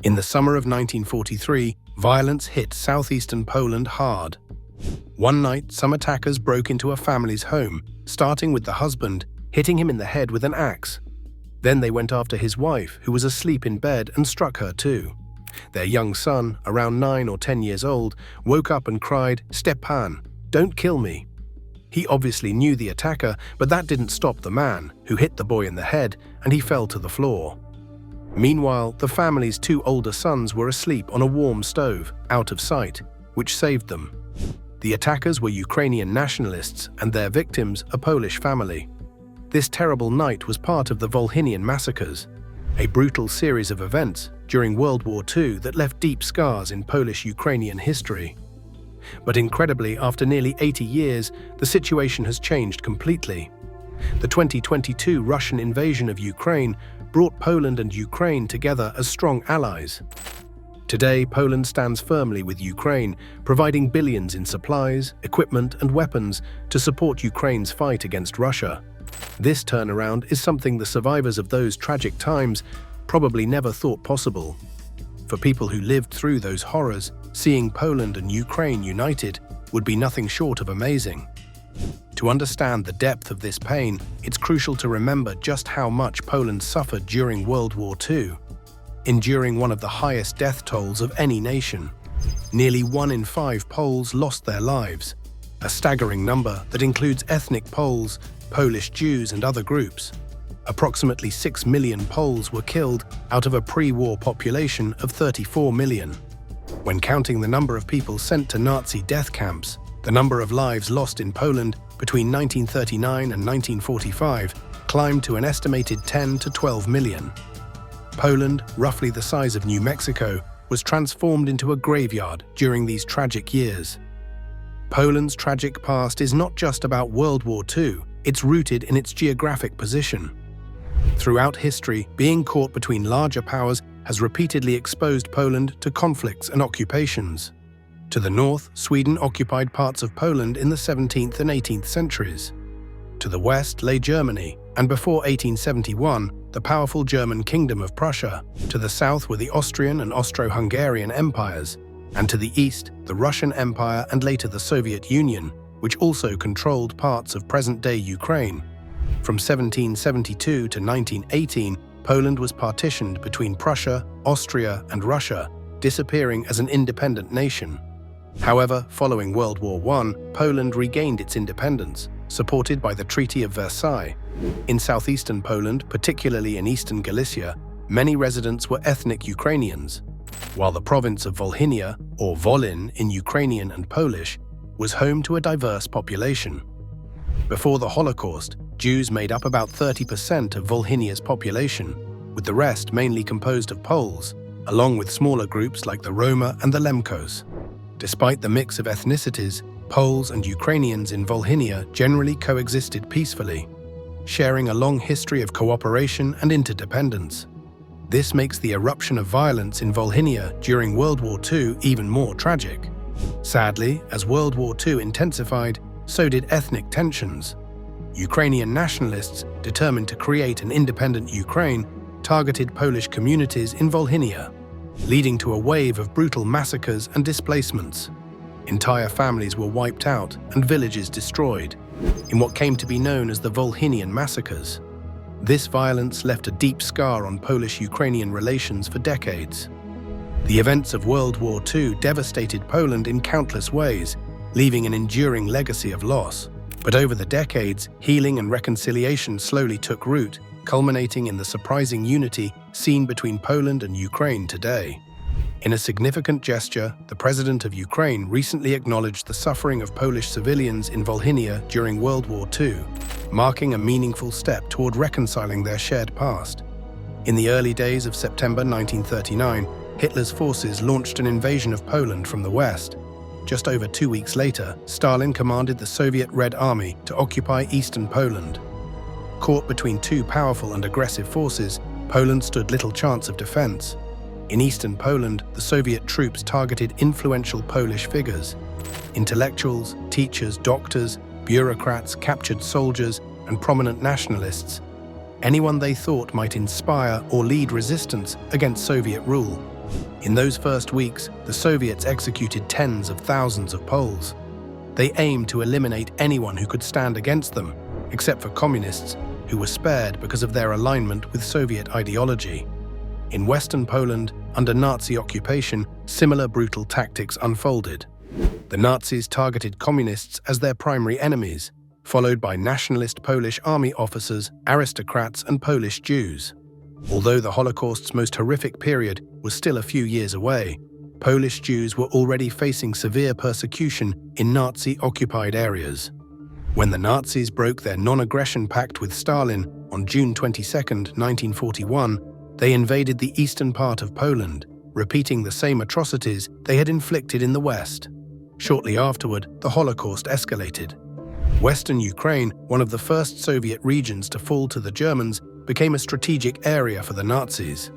In the summer of 1943, violence hit southeastern Poland hard. One night, some attackers broke into a family's home, starting with the husband, hitting him in the head with an axe. Then they went after his wife, who was asleep in bed, and struck her too. Their young son, around 9 or 10 years old, woke up and cried, "Stepan, don't kill me." He obviously knew the attacker, but that didn't stop the man, who hit the boy in the head, and he fell to the floor. Meanwhile, the family's 2 older sons were asleep on a warm stove, out of sight, which saved them. The attackers were Ukrainian nationalists and their victims a Polish family. This terrible night was part of the Volhynian massacres, a brutal series of events during World War II that left deep scars in Polish-Ukrainian history. But incredibly, after nearly 80 years, the situation has changed completely. The 2022 Russian invasion of Ukraine brought Poland and Ukraine together as strong allies. Today, Poland stands firmly with Ukraine, providing billions in supplies, equipment, and weapons to support Ukraine's fight against Russia. This turnaround is something the survivors of those tragic times probably never thought possible. For people who lived through those horrors, seeing Poland and Ukraine united would be nothing short of amazing. To understand the depth of this pain, it's crucial to remember just how much Poland suffered during World War II, enduring one of the highest death tolls of any nation. Nearly 1 in 5 Poles lost their lives, a staggering number that includes ethnic Poles, Polish Jews, and other groups. Approximately 6 million Poles were killed out of a pre-war population of 34 million. When counting the number of people sent to Nazi death camps, the number of lives lost in Poland between 1939 and 1945 climbed to an estimated 10 to 12 million. Poland, roughly the size of New Mexico, was transformed into a graveyard during these tragic years. Poland's tragic past is not just about World War II, it's rooted in its geographic position. Throughout history, being caught between larger powers has repeatedly exposed Poland to conflicts and occupations. To the north, Sweden occupied parts of Poland in the 17th and 18th centuries. To the west lay Germany, and before 1871, the powerful German Kingdom of Prussia. To the south were the Austrian and Austro-Hungarian empires, and to the east, the Russian Empire and later the Soviet Union, which also controlled parts of present-day Ukraine. From 1772 to 1918, Poland was partitioned between Prussia, Austria, and Russia, disappearing as an independent nation. However, following World War I, Poland regained its independence, supported by the Treaty of Versailles. In southeastern Poland, particularly in eastern Galicia, many residents were ethnic Ukrainians, while the province of Volhynia, or Volyn in Ukrainian and Polish, was home to a diverse population. Before the Holocaust, Jews made up about 30% of Volhynia's population, with the rest mainly composed of Poles, along with smaller groups like the Roma and the Lemkos. Despite the mix of ethnicities, Poles and Ukrainians in Volhynia generally coexisted peacefully, sharing a long history of cooperation and interdependence. This makes the eruption of violence in Volhynia during World War II even more tragic. Sadly, as World War II intensified, so did ethnic tensions. Ukrainian nationalists, determined to create an independent Ukraine, targeted Polish communities in Volhynia, leading to a wave of brutal massacres and displacements. Entire families were wiped out and villages destroyed, in what came to be known as the Volhynian massacres. This violence left a deep scar on Polish-Ukrainian relations for decades. The events of World War II devastated Poland in countless ways, leaving an enduring legacy of loss. But over the decades, healing and reconciliation slowly took root, culminating in the surprising unity seen between Poland and Ukraine today. In a significant gesture, the President of Ukraine recently acknowledged the suffering of Polish civilians in Volhynia during World War II, marking a meaningful step toward reconciling their shared past. In the early days of September 1939, Hitler's forces launched an invasion of Poland from the west. Just over 2 weeks later, Stalin commanded the Soviet Red Army to occupy eastern Poland. Caught between 2 powerful and aggressive forces, Poland stood little chance of defense. In eastern Poland, the Soviet troops targeted influential Polish figures. Intellectuals, teachers, doctors, bureaucrats, captured soldiers, and prominent nationalists. Anyone they thought might inspire or lead resistance against Soviet rule. In those first weeks, the Soviets executed tens of thousands of Poles. They aimed to eliminate anyone who could stand against them, except for communists, who were spared because of their alignment with Soviet ideology. In Western Poland, under Nazi occupation, similar brutal tactics unfolded. The Nazis targeted communists as their primary enemies, followed by nationalist Polish army officers, aristocrats, and Polish Jews. Although the Holocaust's most horrific period was still a few years away, Polish Jews were already facing severe persecution in Nazi-occupied areas. When the Nazis broke their non-aggression pact with Stalin on June 22, 1941, they invaded the eastern part of Poland, repeating the same atrocities they had inflicted in the West. Shortly afterward, the Holocaust escalated. Western Ukraine, one of the first Soviet regions to fall to the Germans, became a strategic area for the Nazis.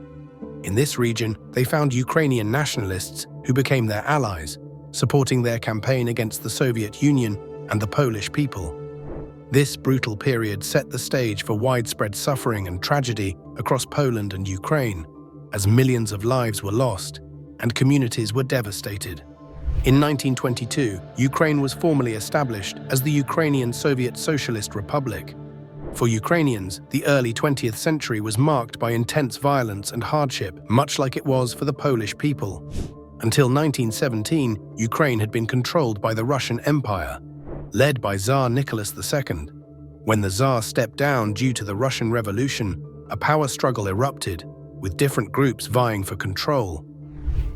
In this region, they found Ukrainian nationalists who became their allies, supporting their campaign against the Soviet Union and the Polish people. This brutal period set the stage for widespread suffering and tragedy across Poland and Ukraine, as millions of lives were lost and communities were devastated. In 1922, Ukraine was formally established as the Ukrainian Soviet Socialist Republic. For Ukrainians, the early 20th century was marked by intense violence and hardship, much like it was for the Polish people. Until 1917, Ukraine had been controlled by the Russian Empire, led by Tsar Nicholas II. When the Tsar stepped down due to the Russian Revolution, a power struggle erupted, with different groups vying for control.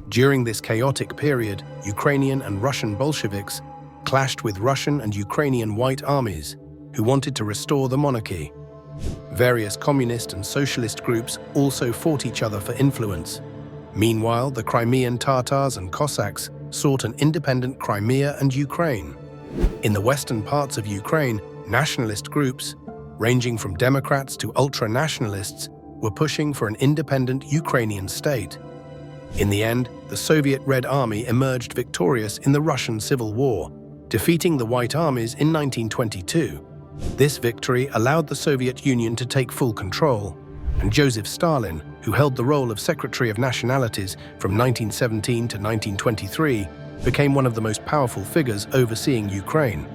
During this chaotic period, Ukrainian and Russian Bolsheviks clashed with Russian and Ukrainian white armies, who wanted to restore the monarchy. Various communist and socialist groups also fought each other for influence. Meanwhile, the Crimean Tatars and Cossacks sought an independent Crimea and Ukraine. In the western parts of Ukraine, nationalist groups, ranging from Democrats to ultra-nationalists, were pushing for an independent Ukrainian state. In the end, the Soviet Red Army emerged victorious in the Russian Civil War, defeating the White Armies in 1922. This victory allowed the Soviet Union to take full control, and Joseph Stalin, who held the role of Secretary of Nationalities from 1917 to 1923, became one of the most powerful figures overseeing Ukraine.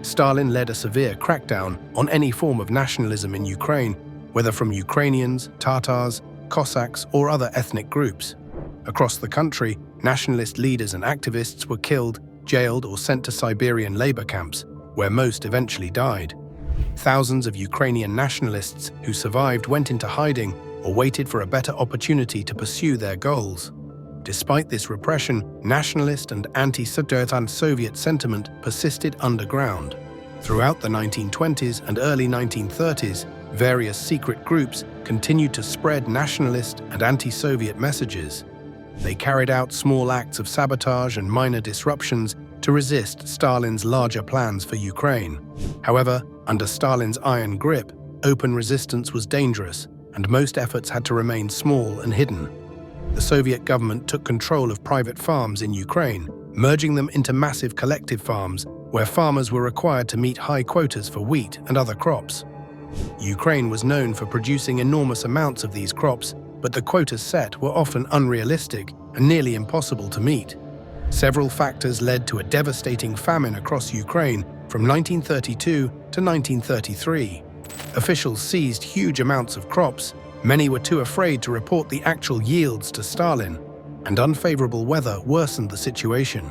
Stalin led a severe crackdown on any form of nationalism in Ukraine, whether from Ukrainians, Tatars, Cossacks, or other ethnic groups. Across the country, nationalist leaders and activists were killed, jailed, or sent to Siberian labor camps, where most eventually died. Thousands of Ukrainian nationalists who survived went into hiding or waited for a better opportunity to pursue their goals. Despite this repression, nationalist and anti-Soviet sentiment persisted underground. Throughout the 1920s and early 1930s, various secret groups continued to spread nationalist and anti-Soviet messages. They carried out small acts of sabotage and minor disruptions to resist Stalin's larger plans for Ukraine. However, under Stalin's iron grip, open resistance was dangerous, and most efforts had to remain small and hidden. The Soviet government took control of private farms in Ukraine, merging them into massive collective farms where farmers were required to meet high quotas for wheat and other crops. Ukraine was known for producing enormous amounts of these crops, but the quotas set were often unrealistic and nearly impossible to meet. Several factors led to a devastating famine across Ukraine from 1932 to 1933. Officials seized huge amounts of crops. Many were too afraid to report the actual yields to Stalin, and unfavorable weather worsened the situation.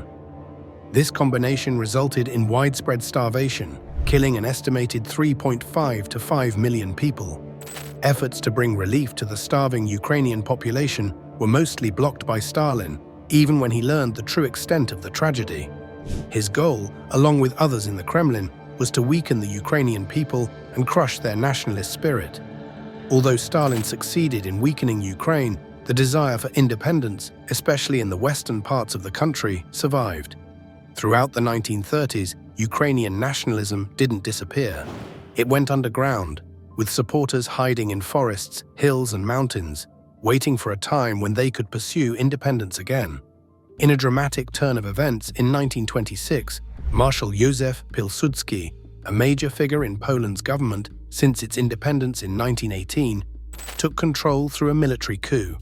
This combination resulted in widespread starvation, killing an estimated 3.5 to 5 million people. Efforts to bring relief to the starving Ukrainian population were mostly blocked by Stalin, even when he learned the true extent of the tragedy. His goal, along with others in the Kremlin, was to weaken the Ukrainian people and crush their nationalist spirit. Although Stalin succeeded in weakening Ukraine, the desire for independence, especially in the western parts of the country, survived. Throughout the 1930s, Ukrainian nationalism didn't disappear. It went underground, with supporters hiding in forests, hills, and mountains, waiting for a time when they could pursue independence again. In a dramatic turn of events in 1926, Marshal Józef Pilsudski, a major figure in Poland's government since its independence in 1918, took control through a military coup.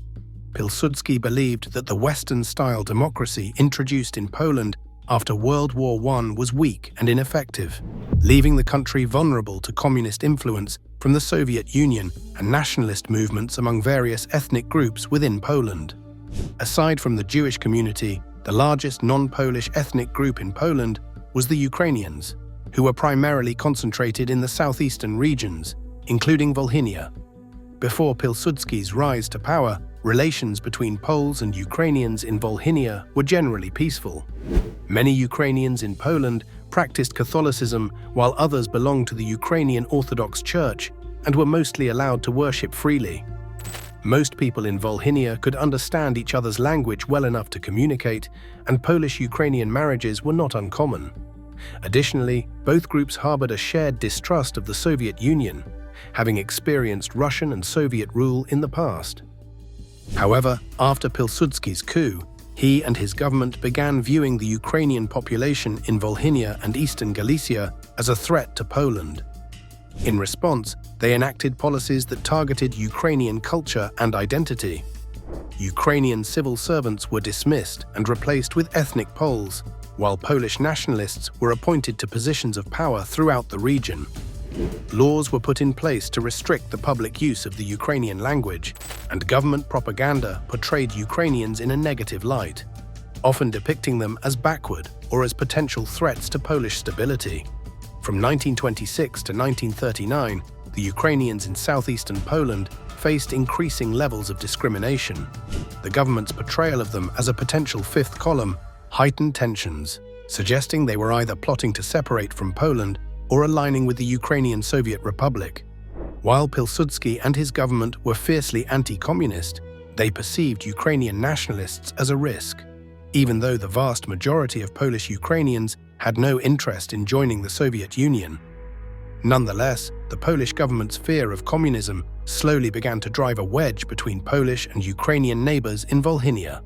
Pilsudski believed that the Western-style democracy introduced in Poland after World War I was weak and ineffective, leaving the country vulnerable to communist influence from the Soviet Union and nationalist movements among various ethnic groups within Poland. Aside from the Jewish community, the largest non-Polish ethnic group in Poland was the Ukrainians, who were primarily concentrated in the southeastern regions, including Volhynia. Before Pilsudski's rise to power, relations between Poles and Ukrainians in Volhynia were generally peaceful. Many Ukrainians in Poland practiced Catholicism, while others belonged to the Ukrainian Orthodox Church and were mostly allowed to worship freely. Most people in Volhynia could understand each other's language well enough to communicate, and Polish-Ukrainian marriages were not uncommon. Additionally, both groups harbored a shared distrust of the Soviet Union, having experienced Russian and Soviet rule in the past. However, after Pilsudski's coup, he and his government began viewing the Ukrainian population in Volhynia and eastern Galicia as a threat to Poland. In response, they enacted policies that targeted Ukrainian culture and identity. Ukrainian civil servants were dismissed and replaced with ethnic Poles, while Polish nationalists were appointed to positions of power throughout the region. Laws were put in place to restrict the public use of the Ukrainian language, and government propaganda portrayed Ukrainians in a negative light, often depicting them as backward or as potential threats to Polish stability. From 1926 to 1939, the Ukrainians in southeastern Poland faced increasing levels of discrimination. The government's portrayal of them as a potential fifth column heightened tensions, suggesting they were either plotting to separate from Poland or aligning with the Ukrainian Soviet Republic. While Pilsudski and his government were fiercely anti-communist, they perceived Ukrainian nationalists as a risk, even though the vast majority of Polish Ukrainians had no interest in joining the Soviet Union. Nonetheless, the Polish government's fear of communism slowly began to drive a wedge between Polish and Ukrainian neighbors in Volhynia.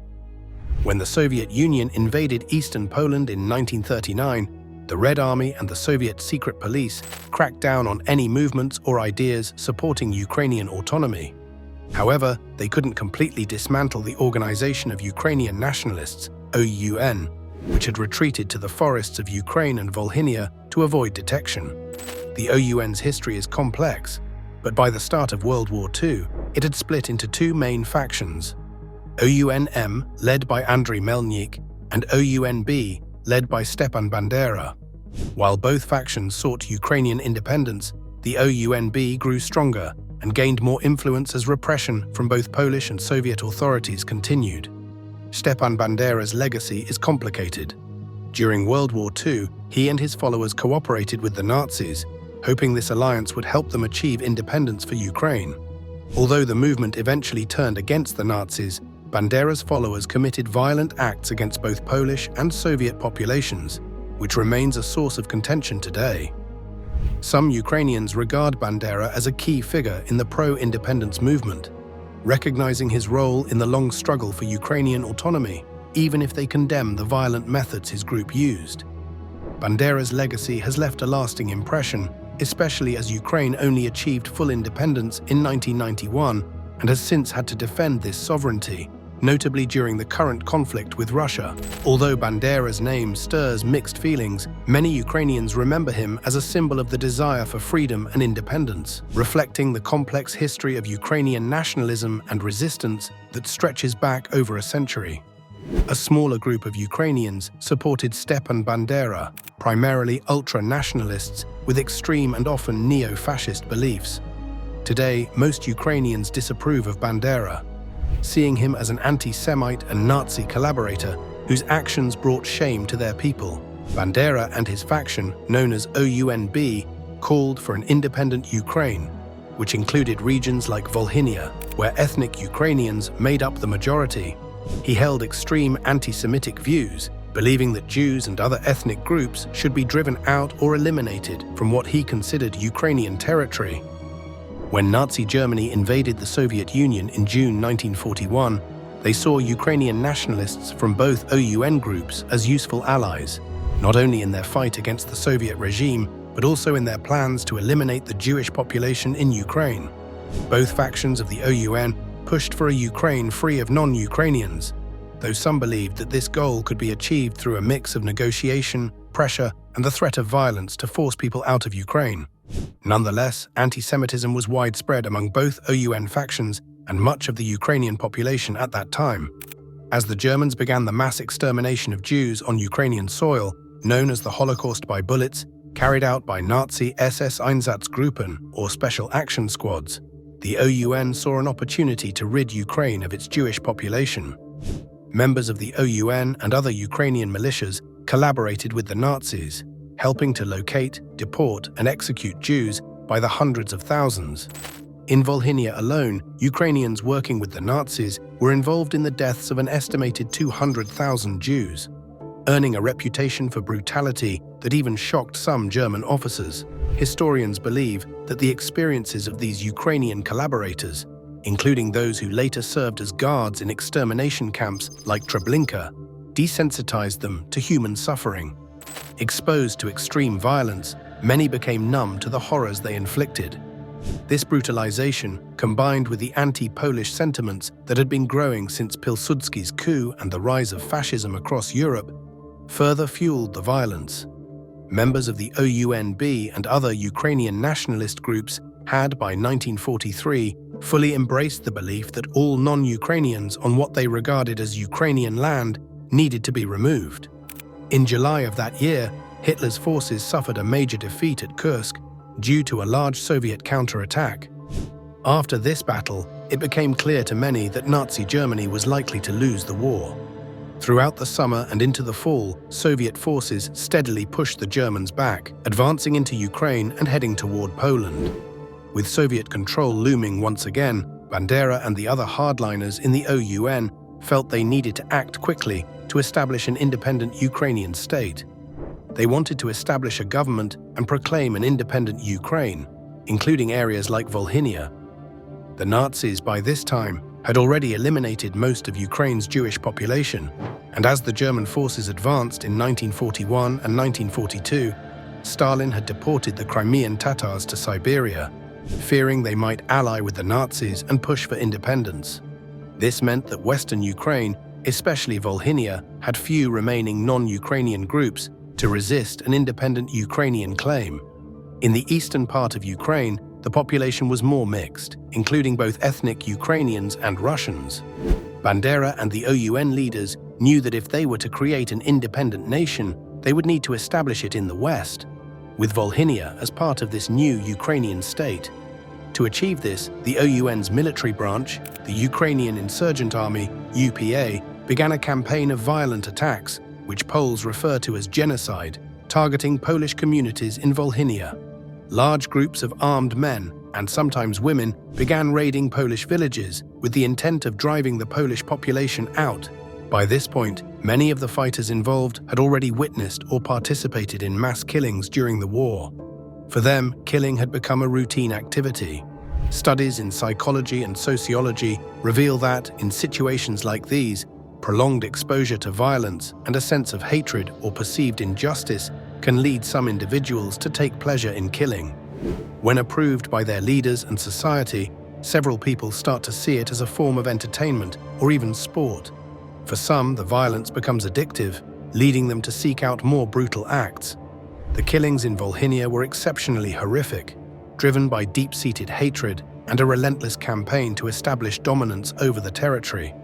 When the Soviet Union invaded eastern Poland in 1939, the Red Army and the Soviet secret police cracked down on any movements or ideas supporting Ukrainian autonomy. However, they couldn't completely dismantle the Organization of Ukrainian Nationalists, OUN, which had retreated to the forests of Ukraine and Volhynia to avoid detection. The OUN's history is complex, but by the start of World War II, it had split into two main factions: OUN-M, led by Andriy Melnik, and OUN-B, led by Stepan Bandera. While both factions sought Ukrainian independence, the OUN-B grew stronger and gained more influence as repression from both Polish and Soviet authorities continued. Stepan Bandera's legacy is complicated. During World War II, he and his followers cooperated with the Nazis, hoping this alliance would help them achieve independence for Ukraine. Although the movement eventually turned against the Nazis, Bandera's followers committed violent acts against both Polish and Soviet populations, which remains a source of contention today. Some Ukrainians regard Bandera as a key figure in the pro-independence movement, recognizing his role in the long struggle for Ukrainian autonomy, even if they condemn the violent methods his group used. Bandera's legacy has left a lasting impression, especially as Ukraine only achieved full independence in 1991 and has since had to defend this sovereignty, notably during the current conflict with Russia. Although Bandera's name stirs mixed feelings, many Ukrainians remember him as a symbol of the desire for freedom and independence, reflecting the complex history of Ukrainian nationalism and resistance that stretches back over a century. A smaller group of Ukrainians supported Stepan Bandera, primarily ultra-nationalists with extreme and often neo-fascist beliefs. Today, most Ukrainians disapprove of Bandera, seeing him as an anti-Semite and Nazi collaborator whose actions brought shame to their people. Bandera and his faction, known as OUN-B, called for an independent Ukraine, which included regions like Volhynia, where ethnic Ukrainians made up the majority. He held extreme anti-Semitic views, believing that Jews and other ethnic groups should be driven out or eliminated from what he considered Ukrainian territory. When Nazi Germany invaded the Soviet Union in June 1941, they saw Ukrainian nationalists from both OUN groups as useful allies, not only in their fight against the Soviet regime, but also in their plans to eliminate the Jewish population in Ukraine. Both factions of the OUN pushed for a Ukraine free of non-Ukrainians, though some believed that this goal could be achieved through a mix of negotiation, pressure, and the threat of violence to force people out of Ukraine. Nonetheless, anti-Semitism was widespread among both OUN factions and much of the Ukrainian population at that time. As the Germans began the mass extermination of Jews on Ukrainian soil, known as the Holocaust by bullets, carried out by Nazi SS Einsatzgruppen, or Special Action Squads, the OUN saw an opportunity to rid Ukraine of its Jewish population. Members of the OUN and other Ukrainian militias collaborated with the Nazis, helping to locate, deport, and execute Jews by the hundreds of thousands. In Volhynia alone, Ukrainians working with the Nazis were involved in the deaths of an estimated 200,000 Jews, earning a reputation for brutality that even shocked some German officers. Historians believe that the experiences of these Ukrainian collaborators, including those who later served as guards in extermination camps like Treblinka, desensitized them to human suffering. Exposed to extreme violence, many became numb to the horrors they inflicted. This brutalization, combined with the anti-Polish sentiments that had been growing since Pilsudski's coup and the rise of fascism across Europe, further fueled the violence. Members of the OUNB and other Ukrainian nationalist groups had, by 1943, fully embraced the belief that all non-Ukrainians on what they regarded as Ukrainian land needed to be removed. In July of that year, Hitler's forces suffered a major defeat at Kursk due to a large Soviet counterattack. After this battle, it became clear to many that Nazi Germany was likely to lose the war. Throughout the summer and into the fall, Soviet forces steadily pushed the Germans back, advancing into Ukraine and heading toward Poland. With Soviet control looming once again, Bandera and the other hardliners in the OUN felt they needed to act quickly to establish an independent Ukrainian state. They wanted to establish a government and proclaim an independent Ukraine, including areas like Volhynia. The Nazis, by this time, had already eliminated most of Ukraine's Jewish population, and as the German forces advanced in 1941 and 1942, Stalin had deported the Crimean Tatars to Siberia, fearing they might ally with the Nazis and push for independence. This meant that Western Ukraine, especially Volhynia, had few remaining non-Ukrainian groups to resist an independent Ukrainian claim. In the eastern part of Ukraine, the population was more mixed, including both ethnic Ukrainians and Russians. Bandera and the OUN leaders knew that if they were to create an independent nation, they would need to establish it in the West, with Volhynia as part of this new Ukrainian state. To achieve this, the OUN's military branch, the Ukrainian Insurgent Army, UPA, began a campaign of violent attacks, which Poles refer to as genocide, targeting Polish communities in Volhynia. Large groups of armed men, and sometimes women, began raiding Polish villages with the intent of driving the Polish population out. By this point, many of the fighters involved had already witnessed or participated in mass killings during the war. For them, killing had become a routine activity. Studies in psychology and sociology reveal that, in situations like these, prolonged exposure to violence and a sense of hatred or perceived injustice can lead some individuals to take pleasure in killing. When approved by their leaders and society, several people start to see it as a form of entertainment or even sport. For some, the violence becomes addictive, leading them to seek out more brutal acts. The killings in Volhynia were exceptionally horrific, driven by deep-seated hatred and a relentless campaign to establish dominance over the territory.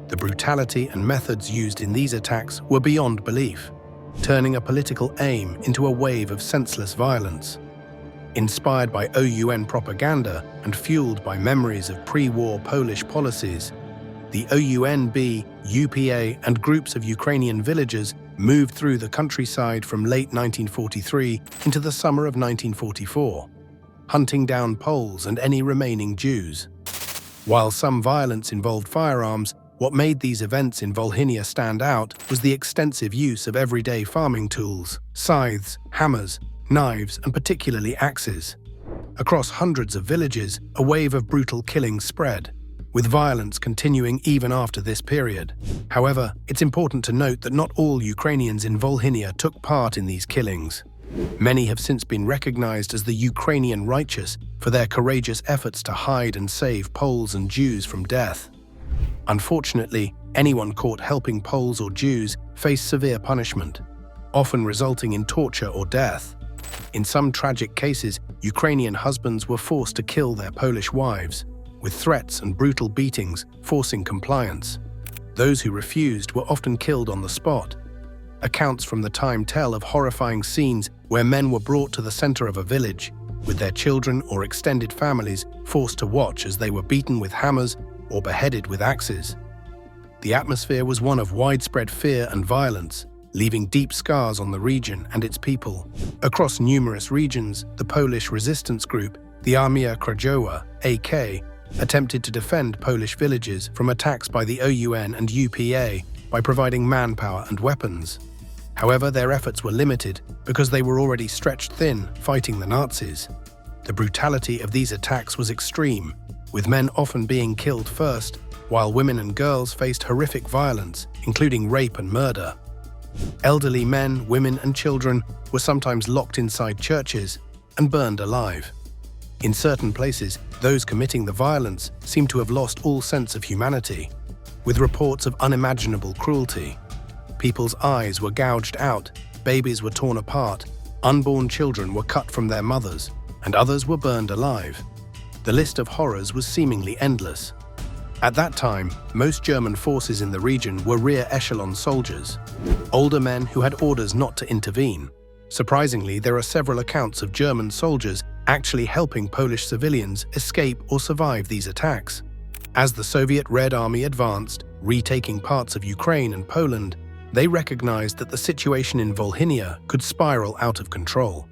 The brutality and methods used in these attacks were beyond belief, turning a political aim into a wave of senseless violence. Inspired by OUN propaganda and fueled by memories of pre-war Polish policies, the OUNB, UPA, and groups of Ukrainian villagers moved through the countryside from late 1943 into the summer of 1944, hunting down Poles and any remaining Jews. While some violence involved firearms, what made these events in Volhynia stand out was the extensive use of everyday farming tools, scythes, hammers, knives, and particularly axes. Across hundreds of villages, a wave of brutal killings spread, with violence continuing even after this period. However, it's important to note that not all Ukrainians in Volhynia took part in these killings. Many have since been recognized as the Ukrainian righteous for their courageous efforts to hide and save Poles and Jews from death. Unfortunately, anyone caught helping Poles or Jews faced severe punishment, often resulting in torture or death. In some tragic cases, Ukrainian husbands were forced to kill their Polish wives, with threats and brutal beatings forcing compliance. Those who refused were often killed on the spot. Accounts from the time tell of horrifying scenes where men were brought to the center of a village, with their children or extended families forced to watch as they were beaten with hammers or beheaded with axes. The atmosphere was one of widespread fear and violence, leaving deep scars on the region and its people. Across numerous regions, the Polish resistance group, the Armia Krajowa, AK, attempted to defend Polish villages from attacks by the OUN and UPA by providing manpower and weapons. However, their efforts were limited because they were already stretched thin fighting the Nazis. The brutality of these attacks was extreme, with men often being killed first, while women and girls faced horrific violence, including rape and murder. Elderly men, women, and children were sometimes locked inside churches and burned alive. In certain places, those committing the violence seemed to have lost all sense of humanity, with reports of unimaginable cruelty. People's eyes were gouged out, babies were torn apart, unborn children were cut from their mothers, and others were burned alive. The list of horrors was seemingly endless. At that time, most German forces in the region were rear echelon soldiers, older men who had orders not to intervene. Surprisingly, there are several accounts of German soldiers actually helping Polish civilians escape or survive these attacks. As the Soviet Red Army advanced, retaking parts of Ukraine and Poland, they recognized that the situation in Volhynia could spiral out of control.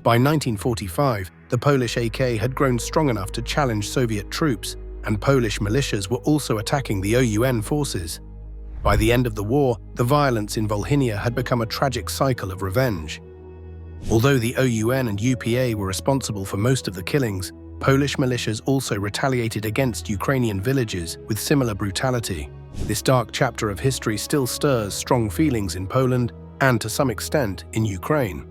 By 1945, the Polish AK had grown strong enough to challenge Soviet troops, and Polish militias were also attacking the OUN forces. By the end of the war, the violence in Volhynia had become a tragic cycle of revenge. Although the OUN and UPA were responsible for most of the killings, Polish militias also retaliated against Ukrainian villages with similar brutality. This dark chapter of history still stirs strong feelings in Poland and, to some extent, in Ukraine.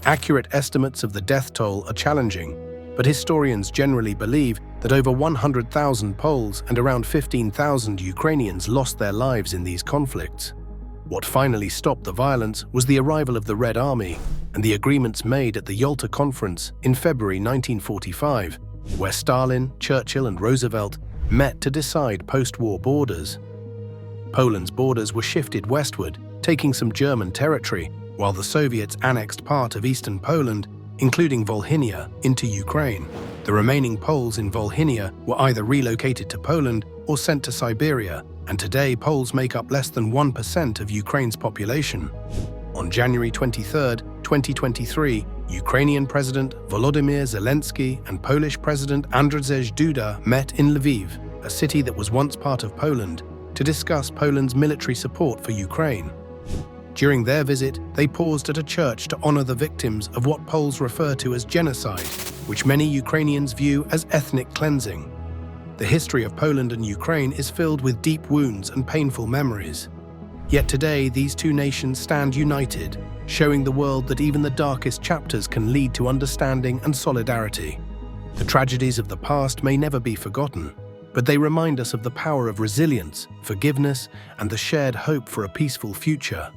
Accurate estimates of the death toll are challenging, but historians generally believe that over 100,000 Poles and around 15,000 Ukrainians lost their lives in these conflicts. What finally stopped the violence was the arrival of the Red Army and the agreements made at the Yalta Conference in February 1945, where Stalin, Churchill, and Roosevelt met to decide post-war borders. Poland's borders were shifted westward, taking some German territory, while the Soviets annexed part of eastern Poland, including Volhynia, into Ukraine. The remaining Poles in Volhynia were either relocated to Poland or sent to Siberia, and today Poles make up less than 1% of Ukraine's population. On January 23, 2023, Ukrainian President Volodymyr Zelensky and Polish President Andrzej Duda met in Lviv, a city that was once part of Poland, to discuss Poland's military support for Ukraine. During their visit, they paused at a church to honor the victims of what Poles refer to as genocide, which many Ukrainians view as ethnic cleansing. The history of Poland and Ukraine is filled with deep wounds and painful memories. Yet today, these two nations stand united, showing the world that even the darkest chapters can lead to understanding and solidarity. The tragedies of the past may never be forgotten, but they remind us of the power of resilience, forgiveness, and the shared hope for a peaceful future.